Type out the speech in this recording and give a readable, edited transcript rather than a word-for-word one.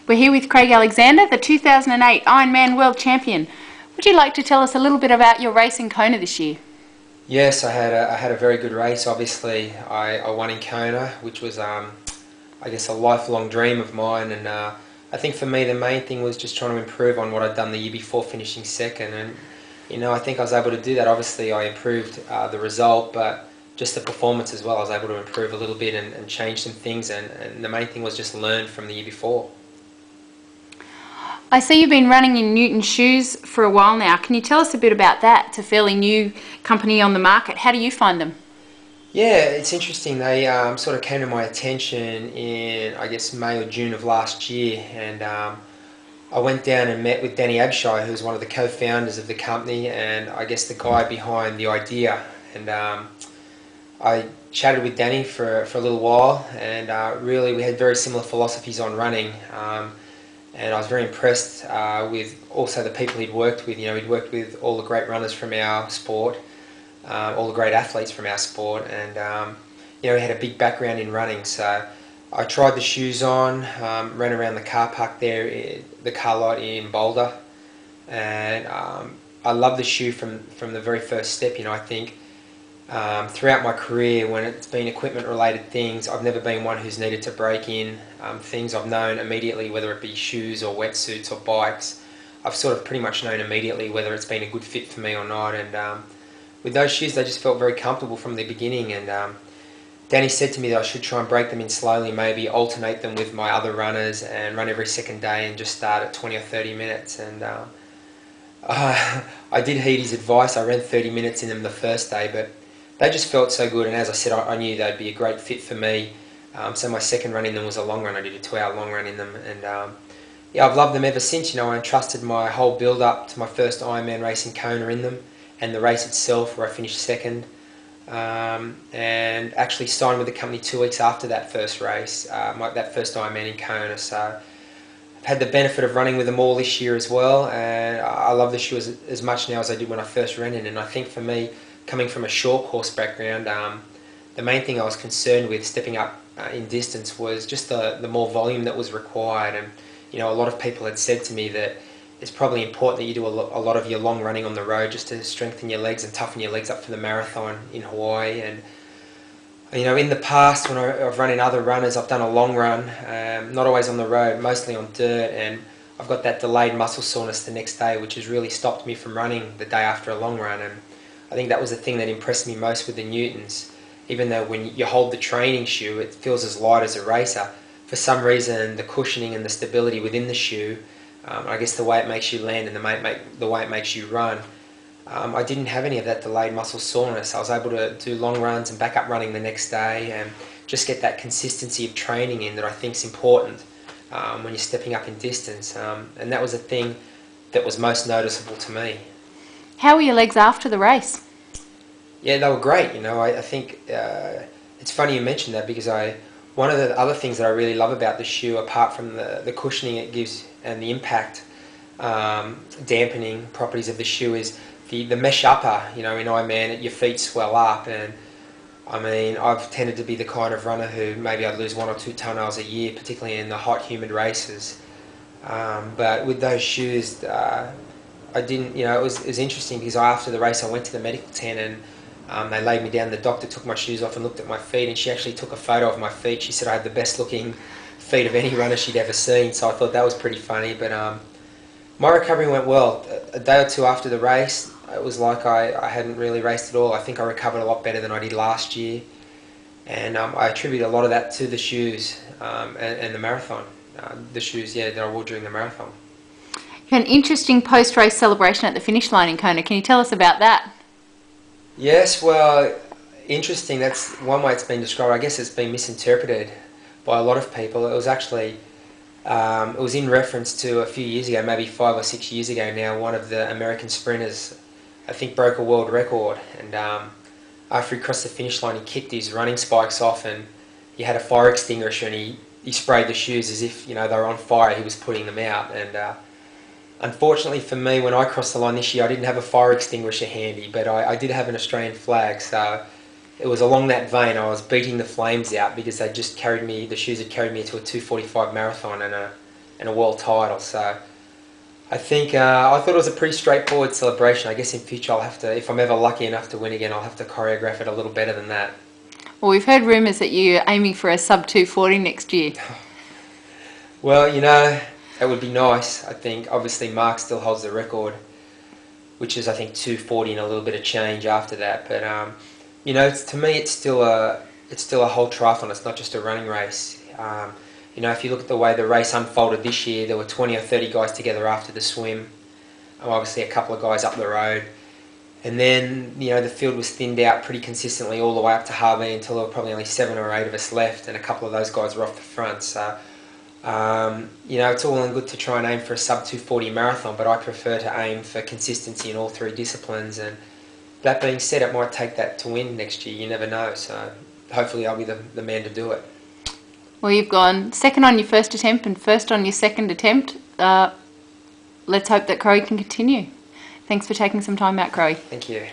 We're here with Craig Alexander, the 2008 Ironman World Champion. Would you like to tell us a little bit about your race in Kona this year? Yes, I had a very good race. Obviously, I won in Kona, which was I guess a lifelong dream of mine. And I think for me the main thing was just trying to improve on what I'd done the year before, finishing second. And I think I was able to do that. Obviously, I improved the result, but just the performance as well. I was able to improve a little bit and change some things. And the main thing was just learn from the year before. I see you've been running in Newton shoes for a while now. Can you tell us a bit about that? It's a fairly new company on the market. How do you find them? Yeah, it's interesting. They sort of came to my attention in, I guess, May or June of last year, and I went down and met with Danny Abshire, who's one of the co-founders of the company, and I guess the guy behind the idea. And I chatted with Danny for a little while, and really we had very similar philosophies on running. And I was very impressed with also the people he'd worked with. He'd worked with all the great runners from our sport, all the great athletes from our sport, and he had a big background in running. So I tried the shoes on, ran around the car park there, the car lot in Boulder, and I love the shoe from the very first step. I think throughout my career, when it's been equipment related things, I've never been one who's needed to break in things. I've known immediately, whether it be shoes or wetsuits or bikes, I've sort of pretty much known immediately whether it's been a good fit for me or not. And with those shoes, they just felt very comfortable from the beginning. And Danny said to me that I should try and break them in slowly, maybe alternate them with my other runners and run every second day and just start at 20 or 30 minutes. And I did heed his advice. I ran 30 minutes in them the first day, but they just felt so good, and as I said, I knew they'd be a great fit for me. So my second run in them was a long run. I did a 2-hour long run in them, and yeah, I've loved them ever since. I entrusted my whole build up to my first Ironman race in Kona in them, and the race itself where I finished second, and actually signed with the company 2 weeks after that first race, that first Ironman in Kona. So I've had the benefit of running with them all this year as well, and I love the shoe as much now as I did when I first ran in. And I think for me, coming from a short course background, the main thing I was concerned with stepping up in distance was just the more volume that was required. And a lot of people had said to me that it's probably important that you do a lot of your long running on the road just to strengthen your legs and toughen your legs up for the marathon in Hawaii. And in the past, when I've run in other runners, I've done a long run, not always on the road, mostly on dirt, and I've got that delayed muscle soreness the next day, which has really stopped me from running the day after a long run. And I think that was the thing that impressed me most with the Newtons. Even though when you hold the training shoe, it feels as light as a racer, for some reason the cushioning and the stability within the shoe, I guess the way it makes you land and the way it makes you run, I didn't have any of that delayed muscle soreness. I was able to do long runs and back up running the next day and just get that consistency of training in that I think is important when you're stepping up in distance. And that was the thing that was most noticeable to me. How were your legs after the race? Yeah, they were great. I think it's funny you mentioned that, because one of the other things that I really love about the shoe, apart from the cushioning it gives and the impact dampening properties of the shoe, is the mesh upper. In Ironman, your feet swell up, and I mean, I've tended to be the kind of runner who maybe I'd lose 1 or 2 toenails a year, particularly in the hot, humid races. But with those shoes, I didn't, it was interesting, because after the race I went to the medical tent, and they laid me down. The doctor took my shoes off and looked at my feet, and she actually took a photo of my feet. She said I had the best looking feet of any runner she'd ever seen, so I thought that was pretty funny. But my recovery went well. A day or two after the race, it was like I hadn't really raced at all. I think I recovered a lot better than I did last year, and I attribute a lot of that to the shoes and the marathon. The shoes, that I wore during the marathon. You had an interesting post-race celebration at the finish line in Kona. Can you tell us about that? Yes, well, interesting. That's one way it's been described. I guess it's been misinterpreted by a lot of people. It was actually, it was in reference to a few years ago, maybe 5 or 6 years ago now, one of the American sprinters, I think, broke a world record. And after he crossed the finish line, he kicked his running spikes off, and he had a fire extinguisher, and he sprayed the shoes as if, they were on fire. He was putting them out. And unfortunately for me, when I crossed the line this year, I didn't have a fire extinguisher handy, but I did have an Australian flag, so it was along that vein. I was beating the flames out because they just carried me, the shoes had carried me to a 2:45 marathon, and and a world title. So I think I thought it was a pretty straightforward celebration. I guess in future I'll have to, if I'm ever lucky enough to win again, I'll have to choreograph it a little better than that. Well, we've heard rumours that you're aiming for a sub 240 next year. Well, you know, that would be nice. I think obviously Mark still holds the record, which is I think 240 and a little bit of change after that. But you know, to me, it's still a whole triathlon. It's not just a running race. You know, if you look at the way the race unfolded this year, there were 20 or 30 guys together after the swim. Obviously, a couple of guys up the road. And then, you know, the field was thinned out pretty consistently all the way up to Harvey until there were probably only 7 or 8 of us left, and a couple of those guys were off the front. So, you know, it's all well and good to try and aim for a sub 240 marathon, but I prefer to aim for consistency in all 3 disciplines. And that being said, it might take that to win next year. You never know. So hopefully I'll be the man to do it. Well, you've gone second on your first attempt and first on your second attempt. Let's hope that Crowie can continue. Thanks for taking some time out, Crowie. Thank you.